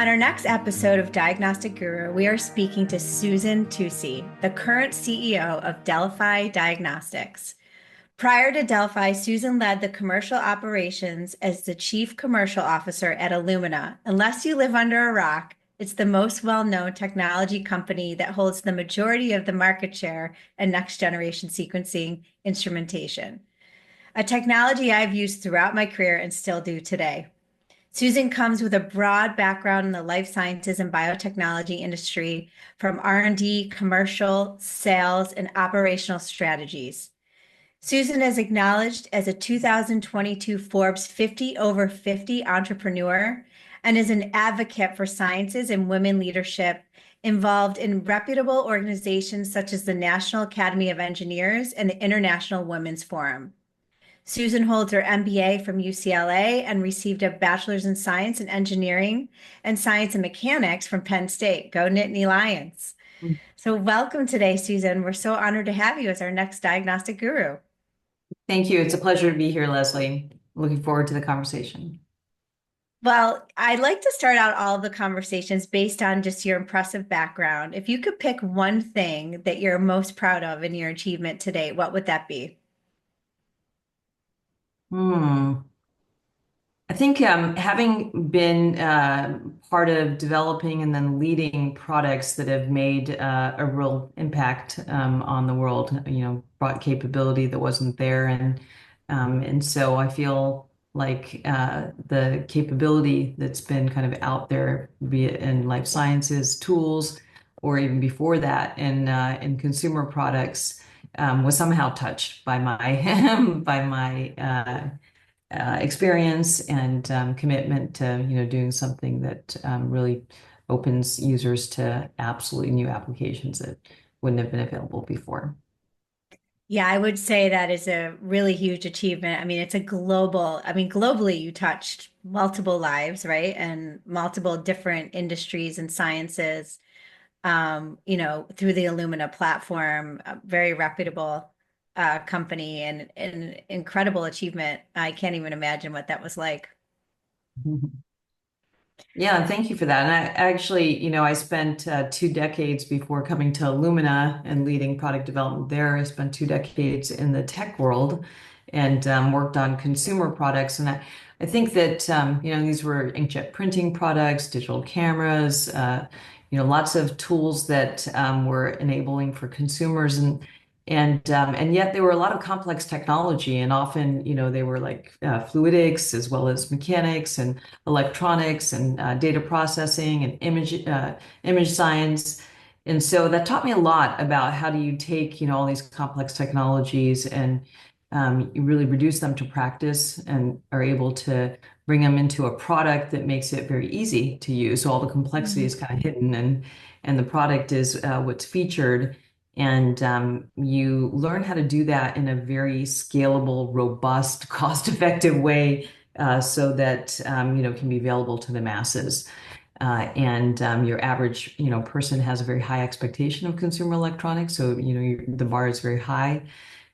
On our next episode of Diagnostic Guru, we are speaking to Susan Tousi, the current CEO of DELFI Diagnostics. Prior to DELFI, Susan led the commercial operations as the Chief Commercial Officer at Illumina. Unless you live under a rock, it's the most well-known technology company that holds the majority of the market share in next-generation sequencing instrumentation, a technology I've used throughout my career and still do today. Susan comes with a broad background in the life sciences and biotechnology industry, from R&D, commercial, sales, and operational strategies. Susan is acknowledged as a 2022 Forbes 50 over 50 entrepreneur and is an advocate for sciences and women leadership, involved in reputable organizations such as the National Academy of Engineers and the International Women's Forum. Susan holds her MBA from UCLA and received a bachelor's in science and engineering and science and mechanics from Penn State. Go Nittany Lions. So welcome today, Susan. We're so honored to have you as our next diagnostic guru. Thank you. It's a pleasure to be here, Leslie. Looking forward to the conversation. Well, I'd like to start out all of the conversations based on just your impressive background. If you could pick one thing that you're most proud of in your achievement to date, what would that be? I think having been part of developing and then leading products that have made a real impact on the world, brought capability that wasn't there, and so I feel like the capability that's been kind of out there, be it in life sciences tools, or even before that in consumer products, was somehow touched by my by my experience and commitment to doing something that really opens users to absolutely new applications that wouldn't have been available before. Yeah, I would say that is a really huge achievement. I mean, globally, you touched multiple lives, right? And multiple different industries and sciences, through the Illumina platform, a very reputable company and an incredible achievement. I can't even imagine what that was like. Yeah, thank you for that. And I actually, I spent 2 decades before coming to Illumina and leading product development there. I spent 2 decades in the tech world and worked on consumer products. And I think that, these were inkjet printing products, digital cameras, lots of tools that were enabling for consumers. And yet there were a lot of complex technology, and often, they were like fluidics as well as mechanics and electronics and data processing and image science. And so that taught me a lot about how do you take, all these complex technologies and you really reduce them to practice and are able to bring them into a product that makes it very easy to use. So all the complexity is kind of hidden, and the product is what's featured. And you learn how to do that in a very scalable, robust, cost-effective way, so that can be available to the masses. And your average person has a very high expectation of consumer electronics, so the bar is very high.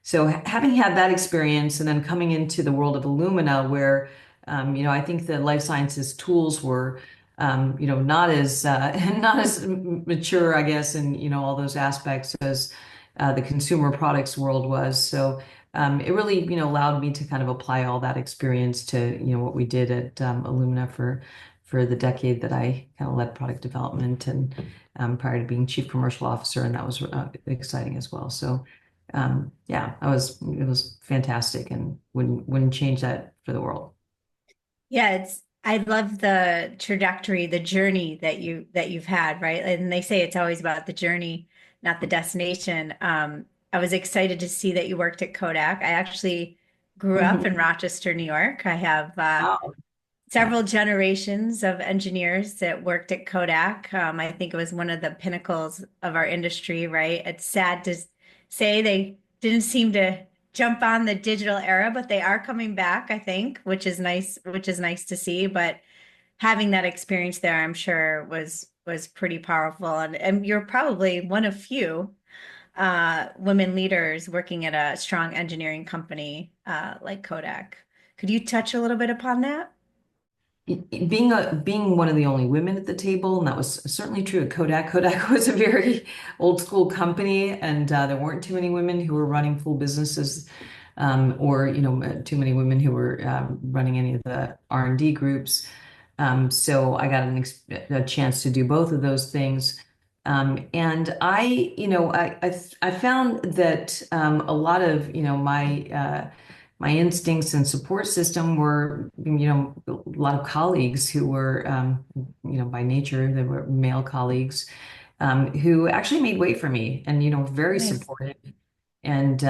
So having had that experience and then coming into the world of Illumina, where I think the life sciences tools were not as not as mature, I guess, in all those aspects as the consumer products world was. So it really allowed me to kind of apply all that experience to what we did at Illumina for the decade that I kind of led product development, and prior to being chief commercial officer, and that was exciting as well. So yeah, it was fantastic, and wouldn't change that for the world. Yeah, I love the trajectory, the journey that you've had, right? And they say it's always about the journey, not the destination. I was excited to see that you worked at Kodak. I actually grew up in Rochester, New York. I have Wow. Yeah. several generations of engineers that worked at Kodak. I think it was one of the pinnacles of our industry, right? It's sad to say they didn't seem to jump on the digital era, but they are coming back, I think, which is nice to see. But having that experience there, I'm sure was pretty powerful. And you're probably one of few women leaders working at a strong engineering company like Kodak. Could you touch a little bit upon that? being one of the only women at the table, and that was certainly true at Kodak. Kodak was a very old school company, and there weren't too many women who were running full businesses, or too many women who were running any of the R&D groups. So I got a chance to do both of those things. And I found that a lot of my instincts and support system were, a lot of colleagues who were, by nature, they were male colleagues, who actually made way for me and, very Nice. supportive. And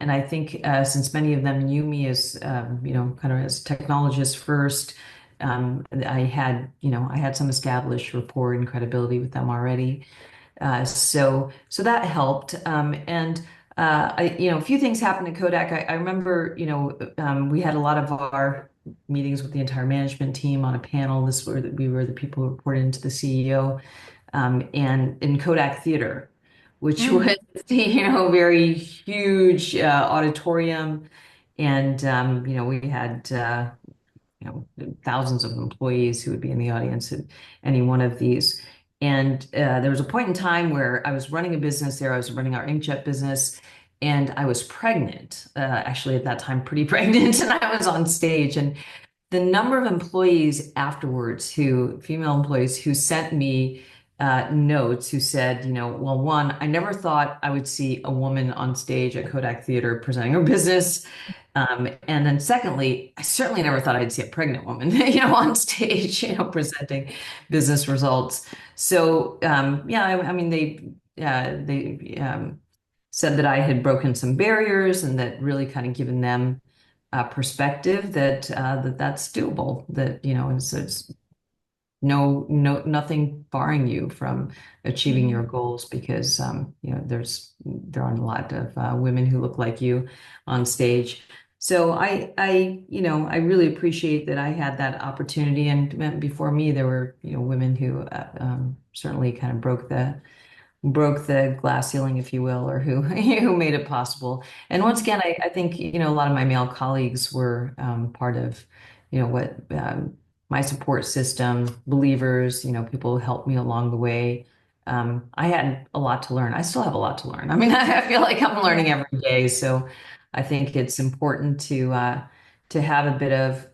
I think since many of them knew me as, kind of as technologist first, I had some established rapport and credibility with them already. So that helped. A few things happened at Kodak. I remember, we had a lot of our meetings with the entire management team on a panel. We were the people who reported into the CEO, and in Kodak Theater, which Mm. was, very huge auditorium. And, we had, thousands of employees who would be in the audience at any one of these. And there was a point in time where I was running a business there. I was running our inkjet business, and I was pregnant. Actually, at that time, pretty pregnant, and I was on stage. And the number of employees afterwards female employees who sent me notes who said, well, one, I never thought I would see a woman on stage at Kodak Theater presenting her business. And then secondly, I certainly never thought I'd see a pregnant woman, on stage, presenting business results. So, yeah, I mean, they said that I had broken some barriers and that really kind of given them perspective that's doable, that, it's nothing barring you from achieving your Mhm. goals because there aren't a lot of women who look like you on stage. So I really appreciate that I had that opportunity. And before me, there were, women who certainly kind of broke the glass ceiling, if you will, or who who made it possible. And once Mhm. again, I think a lot of my male colleagues were part of what my support system, believers, people who helped me along the way. I had a lot to learn. I still have a lot to learn. I mean, I feel like I'm learning Yeah. every day. So I think it's important to have a bit of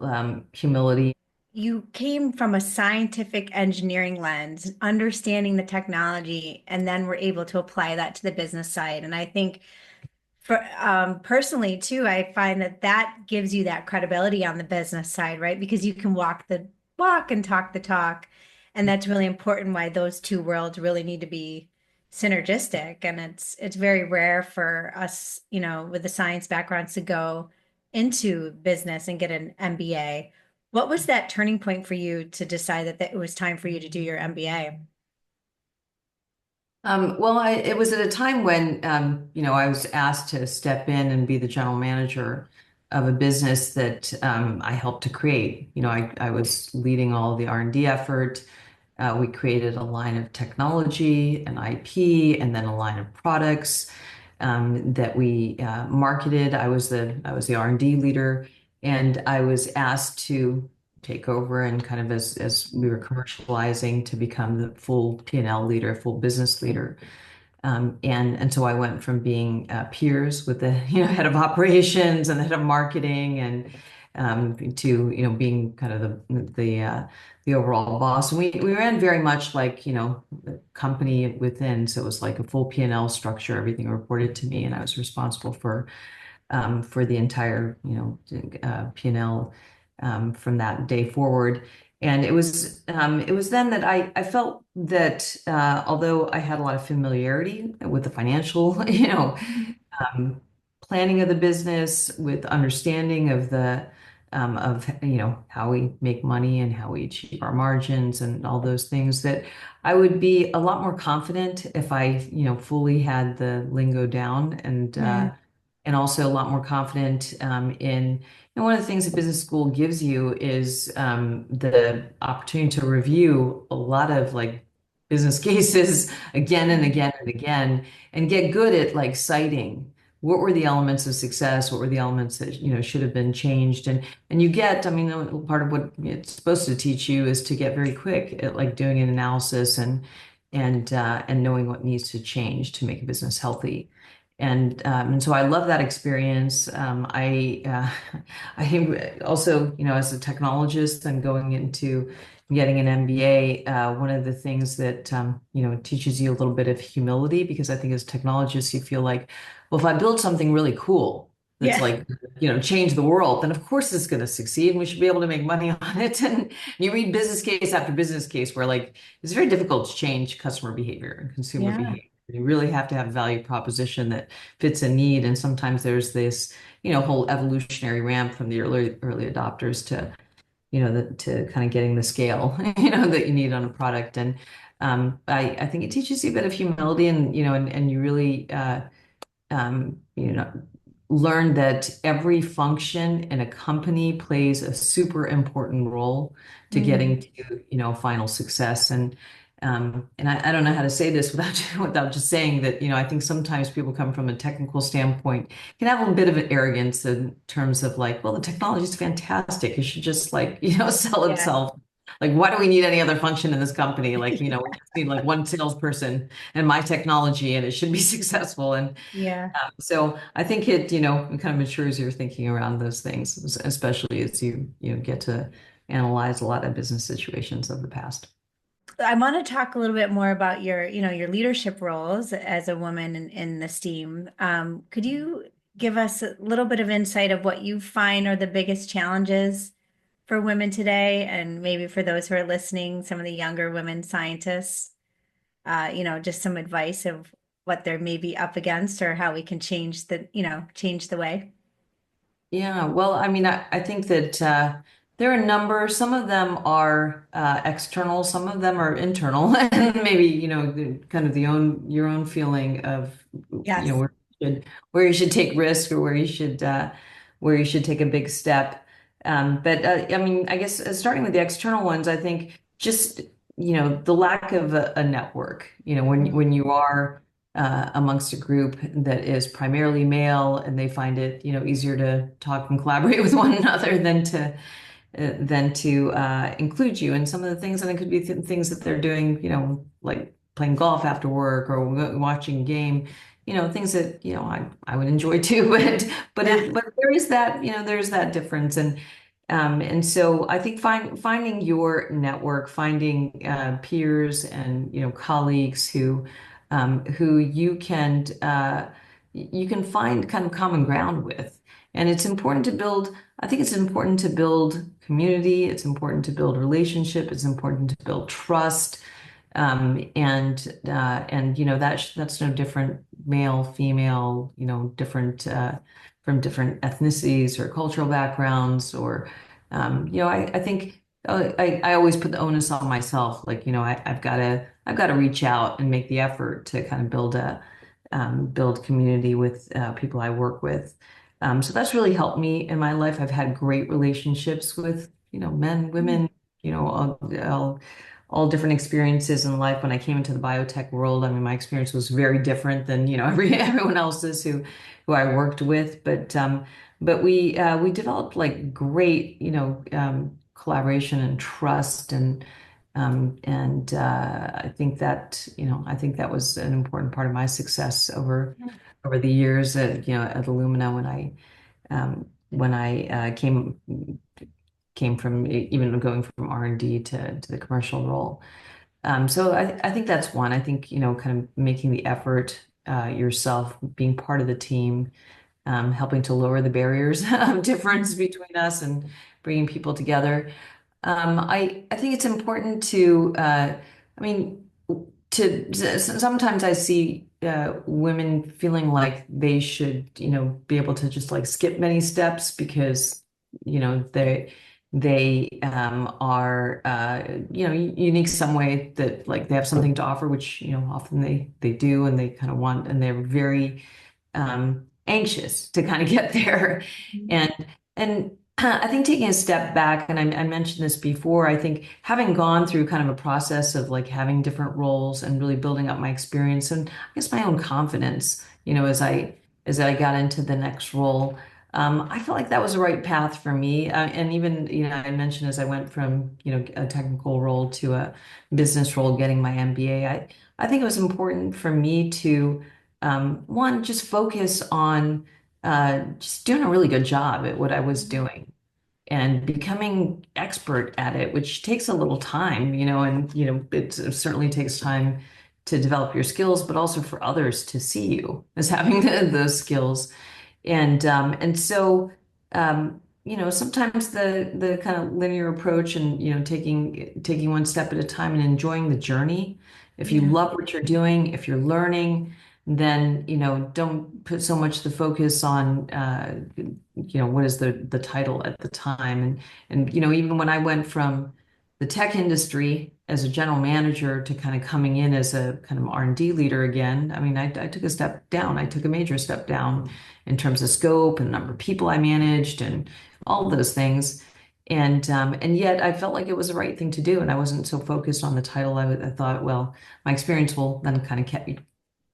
humility. You came from a scientific engineering lens, understanding the technology, and then were able to apply that to the business side. And I think for personally too, I find that that gives you that credibility on the business side, right? Because you can walk the walk and talk the talk. And that's really important why those two worlds really need to be synergistic. And it's very rare for us, with the science backgrounds to go into business and get an MBA. What was that turning point for you to decide that it was time for you to do your MBA? Well, it was at a time when, I was asked to step in and be the general manager of a business that I helped to create. I was leading all the R&D effort. We created a line of technology and IP, and then a line of products that we marketed. I was the R&D leader, and I was asked to take over and kind of as we were commercializing to become the full P&L leader, full business leader. And so I went from being peers with the head of operations and the head of marketing and to being kind of the overall boss. And we ran very much like the company within. So it was like a full P&L structure. Everything reported to me, and I was responsible for the entire P&L from that day forward. And it was then that I felt that although I had a lot of familiarity with the financial, um, planning of the business, with understanding of how we make money and how we achieve our margins and all those things, that I would be a lot more confident if I fully had the lingo down, and also a lot more confident one of the things that business school gives you is the opportunity to review a lot of like business cases again and Mm. again and again, and get good at like citing what were the elements of success? What were the elements that, should have been changed? And you get, I mean, part of what it's supposed to teach you is to get very quick at like doing an analysis and knowing what needs to change to make a business healthy. And so I love that experience. I also, as a technologist and going into getting an MBA, one of the things that teaches you a little bit of humility, because I think as technologists you feel like, well, if I build something really cool that's Yeah. like, change the world, then of course it's going to succeed and we should be able to make money on it. And you read business case after business case where like it's very difficult to change customer behavior and consumer Yeah. behavior. You really have to have a value proposition that fits a need. And sometimes there's this, whole evolutionary ramp from the early adopters to, to kind of getting the scale, that you need on a product. And I think it teaches you a bit of humility and, and you really, um, you know, learn that every function in a company plays a super important role to Mm. getting to, final success. And I don't know how to say this without without just saying that, I think sometimes people come from a technical standpoint, can have a bit of an arrogance in terms of like, well, the technology is fantastic. It should just like, sell Yeah. itself. Like, why do we need any other function in this company? Like, we just need like one salesperson and my technology and it should be successful. And Yeah. so I think it kind of matures your thinking around those things, especially as you get to analyze a lot of business situations of the past. I want to talk a little bit more about your leadership roles as a woman in the STEAM. Could you give us a little bit of insight of what you find are the biggest challenges for women today, and maybe for those who are listening, some of the younger women scientists, just some advice of what they're maybe up against or how we can change the way. Yeah, well, I mean, I think that there are a number. Some of them are external, some of them are internal, and maybe kind of the own your own feeling of Yes. where you should take risk or where you should take a big step. But I mean, I guess starting with the external ones, I think just the lack of a network. When you are amongst a group that is primarily male and they find it, easier to talk and collaborate with one another than to include you in some of the things. And it could be things that they're doing, like playing golf after work or watching a game, things that, I would enjoy too, Yeah. but there is that, there's that difference. And so I think finding your network, finding peers and colleagues who you can find kind of common ground with. And it's important to build, I think it's important to build community, it's important to build relationship, it's important to build trust. And that's no different male, female, different from different ethnicities or cultural backgrounds or I think I always put the onus on myself. Like, I've got to reach out and make the effort to kind of build community with people I work with. So that's really helped me in my life. I've had great relationships with, men, women, all different experiences in life. When I came into the biotech world, I mean, my experience was very different than, everyone else's who I worked with. But we developed like great, collaboration and trust and I think that was an important part of my success over the years at at Illumina when I came from even going from R&D to the commercial role. So I think that's one. I think kind of making the effort yourself, being part of the team, helping to lower the barriers of difference between us and bringing people together. I think it's important to, I mean, sometimes I see women feeling like they should, be able to just like skip many steps because, they are, unique some way that like they have something to offer, which, often they do and they kind of want, and they're very anxious to kind of get there. And and I think taking a step back, and I mentioned this before, I think having gone through kind of a process of like having different roles and really building up my experience and I guess my own confidence, as I as I got into the next role. I felt like that was the right path for me. And even, I mentioned as I went from, a technical role to a business role, getting my MBA, I think it was important for me to, one, just focus on just doing a really good job at what I was Mhm. doing and becoming expert at it, which takes a little time, and it certainly takes time to develop your skills, but also for others to see you as having those skills. And so sometimes the kind of linear approach and taking one step at a time and enjoying the journey. If you Yeah. love what you're doing, if you're learning, then don't put so much the focus on what is the title at the time. And even when I went from the tech industry as a general manager to kind of coming in as a kind of R&D leader again, I mean, I took a step down. I took a major step down in terms of scope and number of people I managed and all of those things. And yet I felt like it was the right thing to do. And I wasn't so focused on the title. I thought, well, my experience will then kind of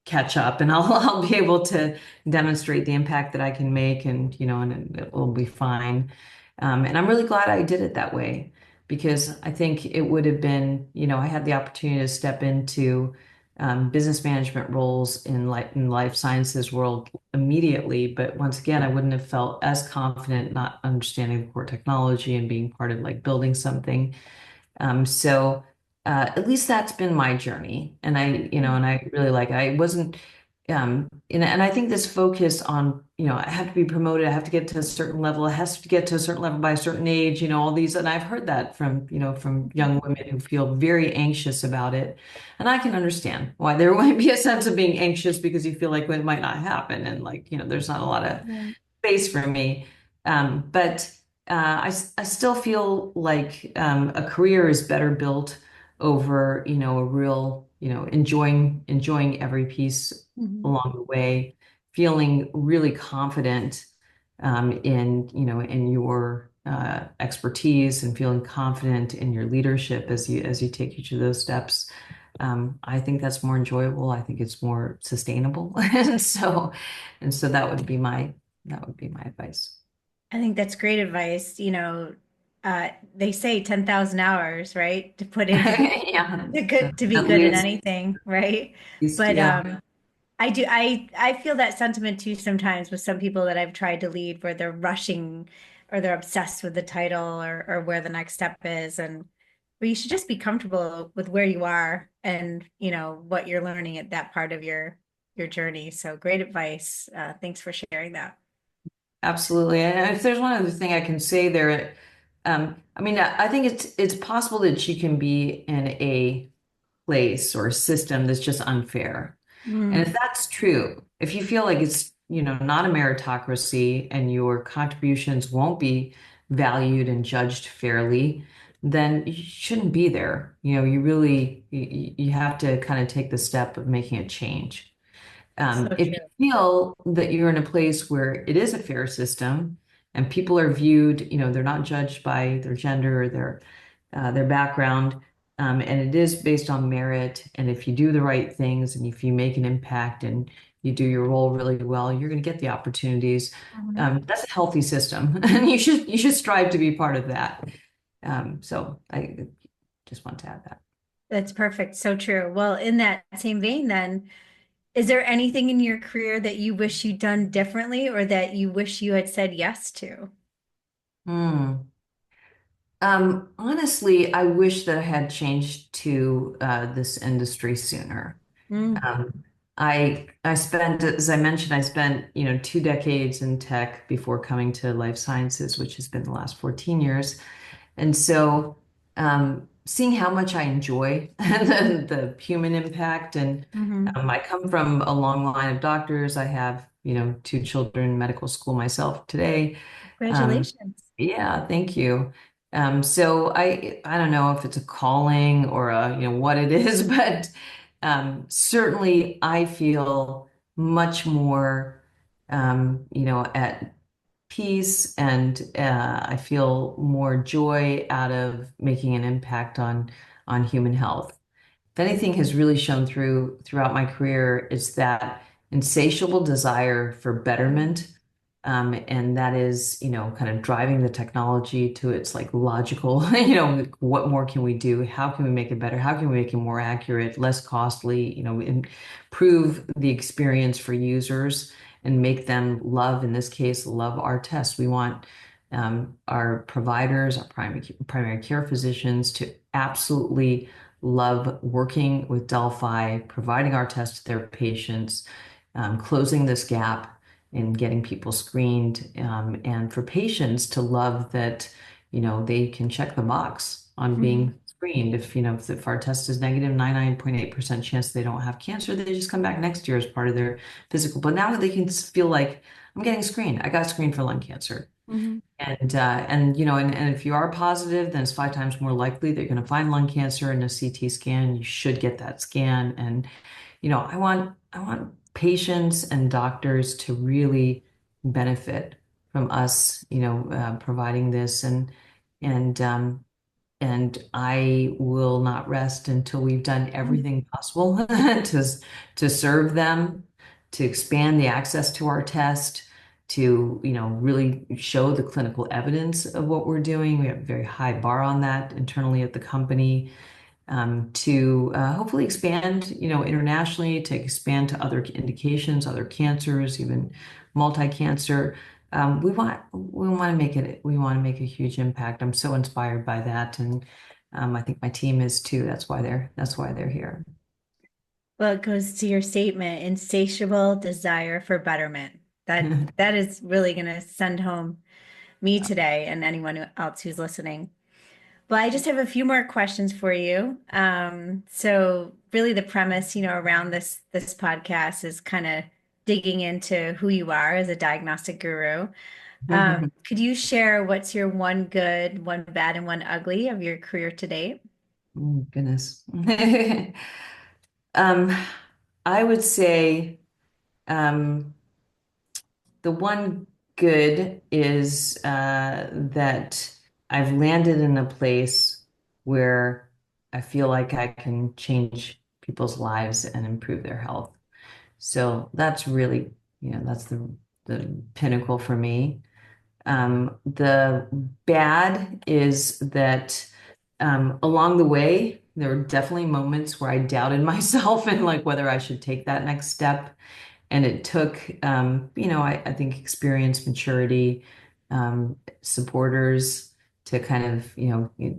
catch up and I'll be able to demonstrate the impact that I can make and it will be fine. And I'm really glad I did it that way because I think it would have been, I had the opportunity to step into business management roles in life sciences world immediately. But once again, I wouldn't have felt as confident not understanding the core technology and being part of like building something. So at least that's been my journey. And I really like it. I wasn't, and I think this focus on, I have to be promoted, I have to get to a certain level, it has to get to a certain level by a certain age, all these, and I've heard that from Mhm. young women who feel very anxious about it. And I can understand why there might be a sense of being anxious because you feel like it might not happen. And like, there's not a lot of Right. space for me. But I still feel like a career is better built over, a real, enjoying every piece Mhm. along the way, feeling really confident in your expertise and feeling confident in your leadership as you take each of those steps. I think that's more enjoyable. I think it's more sustainable. And so that would be my advice. I think that's great advice. They say 10,000 hours, right? To put into Yeah, to be at good at least, anything, right? But yeah. I feel that sentiment too sometimes with some people that I've tried to lead where they're rushing or they're obsessed with the title or where the next step is and but you should just be comfortable with where you are and what you're learning at that part of your journey. So great advice. Thanks for sharing that. Absolutely. And if there's one other thing I can say there, I mean, I think it's possible that she can be in a place or a system that's just unfair. And if Mm, that's true, if you feel like it's, not a meritocracy and your contributions won't be valued and judged fairly, then you shouldn't be there. You have to kind of take the step of making a change. so If you true. feel that you're in a place where it is a fair system and people are viewed, they're not judged by their gender or their background, and it is based on merit, and if you do the right things and if you make an impact and you do your role really well, you're going to get the opportunities. Mhm. That's a healthy system, and you should strive to be part of that. So I just want to add that. That's perfect. So true. Well, in that same vein, then, is there anything in your career that you wish you'd done differently or that you wish you had said yes to? Hmm. Honestly, I wish that I had changed to this industry sooner. Mm, Um, I spent, as I mentioned, I spent, 2 decades in tech before coming to life sciences, which has been the last 14 years. And so, seeing how much I enjoy the human impact, and hmm. I come from a long line of doctors. I have, 2 children in medical school myself today. Um, Congratulations. yeah, thank you. So I don't know if it's a calling or what it is, but certainly I feel much more at peace, and I feel more joy out of making an impact on human health. If anything has really shown throughout my career is that insatiable desire for betterment. And that is, kind of driving the technology to its like logical, what more can we do? How can we make it better? How can we make it more accurate, less costly, improve the experience for users and make them love, in this case, love our test. We want our providers, our primary care physicians to absolutely love working with Delphi, providing our test to their patients, closing this gap in getting people screened, and for patients to love that, they can check the box on being screened. If our test is negative, 99.8% chance they don't have cancer, they just come back next year as part of their physical. But now they can feel like I'm getting screened. I got screened for lung cancer. Mhm. And if you are positive, then it's 5 times more likely that you're going to find lung cancer in a CT scan. You should get that scan. And I want patients and doctors to really benefit from us, providing this, and and I will not rest until we've done everything possible to serve them, to expand the access to our test, to, really show the clinical evidence of what we're doing. We have a very high bar on that internally at the company, to hopefully expand, internationally, to expand to other indications, other cancers, even multi-cancer. We want to make a huge impact. I'm so inspired by that, and I think my team is too. That's why they're here. Well, it goes to your statement, insatiable desire for betterment. That is really going to send home me today and else who's listening. Well, I just have a few more questions for you. So really the premise, around this podcast is kind of digging into who you are as a diagnostic guru. Could you share what's your one good, one bad, and one ugly of your career to date? Oh, goodness. Um, I would say, um, the one good is that I've landed in a place where I feel like I can change people's lives and improve their health. So that's really, that's the pinnacle for me. The bad is that, along the way, there were definitely moments where I doubted myself and like whether I should take that next step. And it took, I think experience, maturity, supporters to kind of,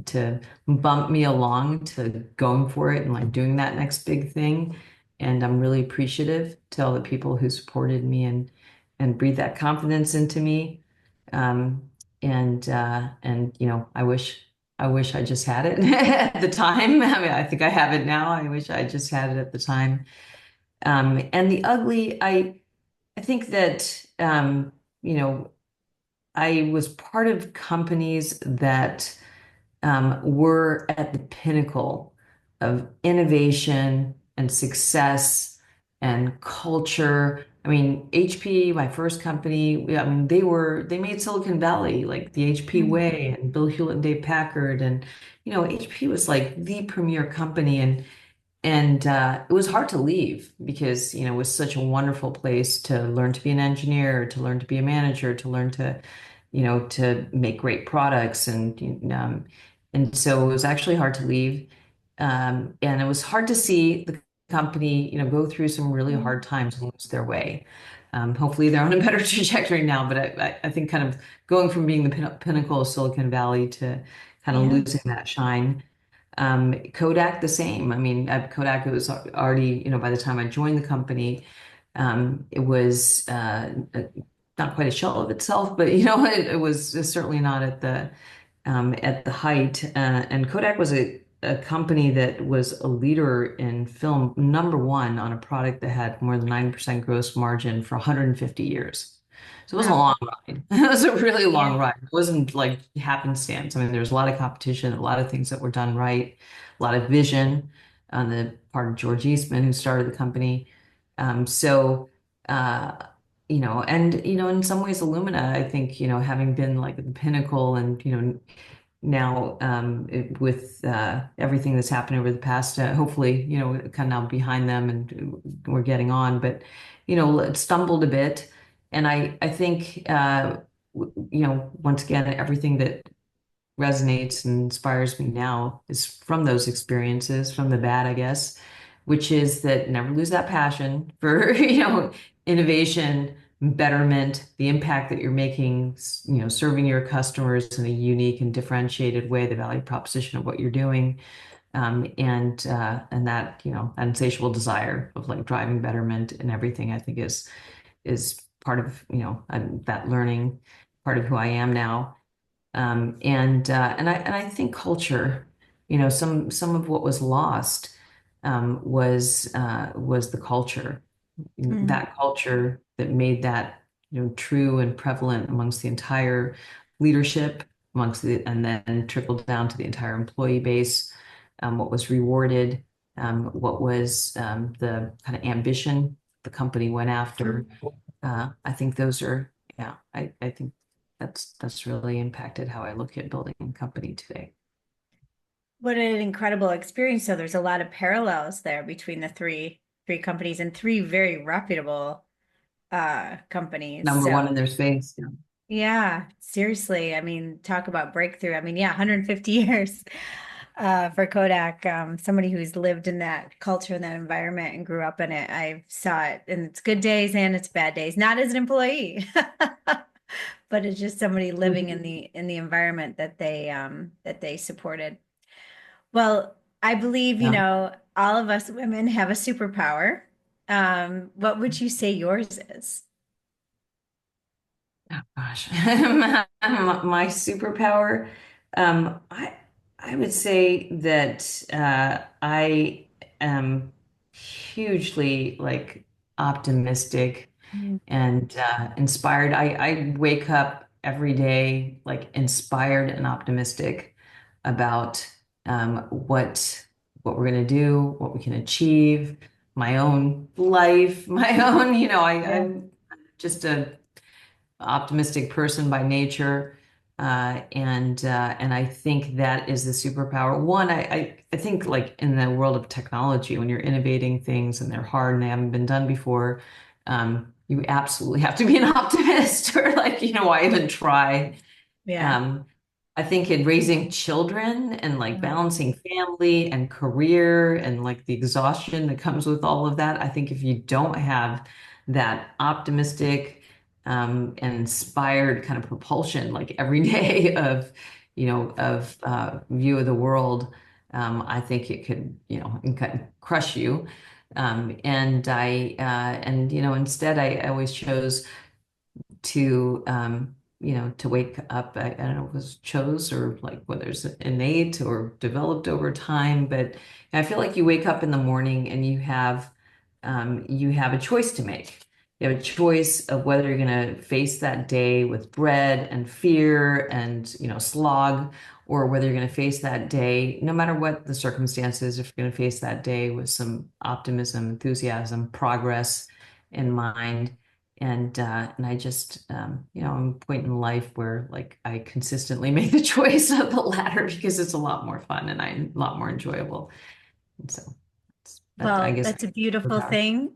to bump me along to going for it and like doing that next big thing. And I'm really appreciative to all the people who supported me and breathed that confidence into me. Um, and I wish I just had it at the time. I mean, I think I have it now. I wish I just had it at the time. And the ugly, I think that, I was part of companies that were at the pinnacle of innovation and success and culture. I mean, HP, my first company, I mean, they made Silicon Valley, like the HP Mhm. way, and Bill Hewlett and Dave Packard. And, HP was like the premier company. And it was hard to leave because, it was such a wonderful place to learn to be an engineer, to learn to be a manager, to learn to make great products. And so it was actually hard to leave. And it was hard to see the company, go through some really hard times and lose their way. Hopefully they're on a better trajectory now, but I think kind of going from being the pinnacle of Silicon Valley to kind of Yeah. losing that shine. Kodak, the same. I mean, at Kodak, it was already, by the time I joined the company, it was not quite a shell of itself, but it was certainly not at the height. And Kodak was a company that was a leader in film, number one on a product that had more than 90% gross margin for 150 years. So it wasn't a Wow. long ride. It was a really Yeah. long ride. It wasn't like happenstance. I mean, there's a lot of competition, a lot of things that were done right, a lot of vision on the part of George Eastman, who started the company. So, uh, in some ways, Illumina, I think, having been like at the pinnacle and, now with everything that's happened over the past, hopefully, kind of now behind them and we're getting on, but, it stumbled a bit. And I think, once again, everything that resonates and inspires me now is from those experiences, from the bad, I guess, which is that never lose that passion for, innovation, betterment, the impact that you're making, serving your customers in a unique and differentiated way, the value proposition of what you're doing, and that, that insatiable desire of like driving betterment and everything, I think is part of, that learning part of who I am now. And I think culture, some of what was lost was the culture, Mm. that culture that made that true and prevalent amongst the entire leadership, and then trickled down to the entire employee base. What was rewarded, what was the kind of ambition the company went after. I think those are, yeah, I think that's really impacted how I look at building a company today. What an incredible experience. So there's a lot of parallels there between the three companies and three very reputable companies. Number one So in their space. Yeah. yeah, seriously. I mean, talk about breakthrough. I mean, yeah, 150 years for Kodak. Somebody who's lived in that culture and that environment and grew up in it. I saw it in its good days and its bad days, not as an employee, but it's just somebody living in Mhm. the environment that they supported. Well, I believe, Yeah. all of us women have a superpower. What would you say yours is? Oh, gosh. My superpower, I would say that I am hugely like optimistic Mm. and inspired. I wake up every day like inspired and optimistic about what we're gonna do, what we can achieve, my own life, my own, Yeah. I'm just a optimistic person by nature. And I think that is the superpower. One, I think like in the world of technology, when you're innovating things and they're hard and they haven't been done before, you absolutely have to be an optimist or like, why even try? Yeah. Um, I think in raising children and like Uh, balancing family and career and like the exhaustion that comes with all of that, I think if you don't have that optimistic and inspired kind of propulsion like every day of, view of the world, I think it could, it could crush you. Instead I always chose to wake up. I don't know if it was chose or like whether it's innate or developed over time, but I feel like you wake up in the morning and you have a choice to make. You have a choice of whether you're going to face that day with dread and fear and, slog, or whether you're going to face that day, no matter what the circumstances, if you're going to face that day with some optimism, enthusiasm, progress in mind. And I just, I'm a point in life where like I consistently make the choice of the latter because it's a lot more fun and a lot more enjoyable. And so that I well, guess that's a beautiful superpower. thing.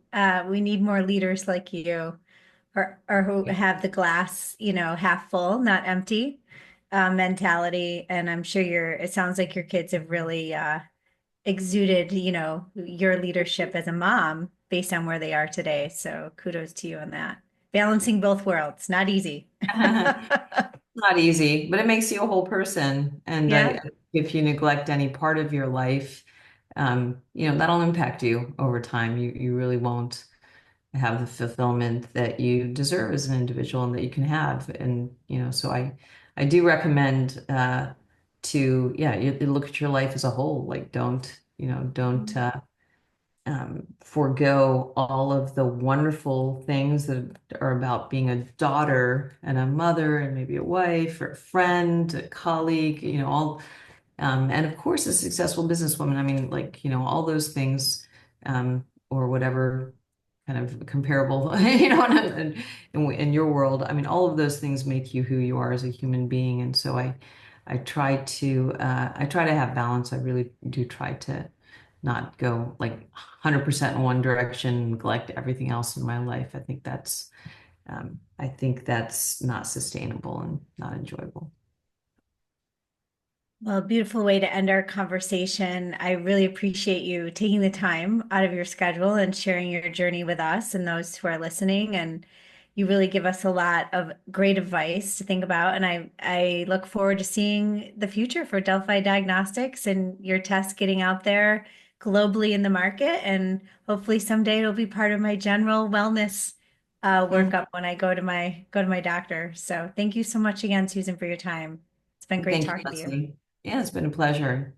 We need more leaders like you, or who have the glass, half full, not empty, mentality. And I'm sure it sounds like your kids have really exuded, your leadership as a mom based on where they are today. So kudos to you on that. Balancing both worlds, not easy. Not easy, but it makes you a whole person. And Yeah. if you neglect any part of your life, that'll impact you over time. You really won't have the fulfillment that you deserve as an individual and that you can have. And, so I do recommend yeah, you look at your life as a whole. Like don't forego all of the wonderful things that are about being a daughter and a mother and maybe a wife or a friend, a colleague, all and of course, a successful businesswoman. I mean, like, all those things, or whatever kind of comparable, in your world. I mean, all of those things make you who you are as a human being. And so I try to have balance. I really do try to not go like 100% in one direction, neglect everything else in my life. I think that's not sustainable and not enjoyable. Well, beautiful way to end our conversation. I really appreciate you taking the time out of your schedule and sharing your journey with us and those who are listening. And you really give us a lot of great advice to think about. And I look forward to seeing the future for Delphi Diagnostics and your tests getting out there globally in the market. And hopefully someday it'll be part of my general wellness Mm. workup when I go to my doctor. So thank you so much again, Susan, for your time. It's been great Thank you, talking to you. Leslie. Yeah, it's been a pleasure.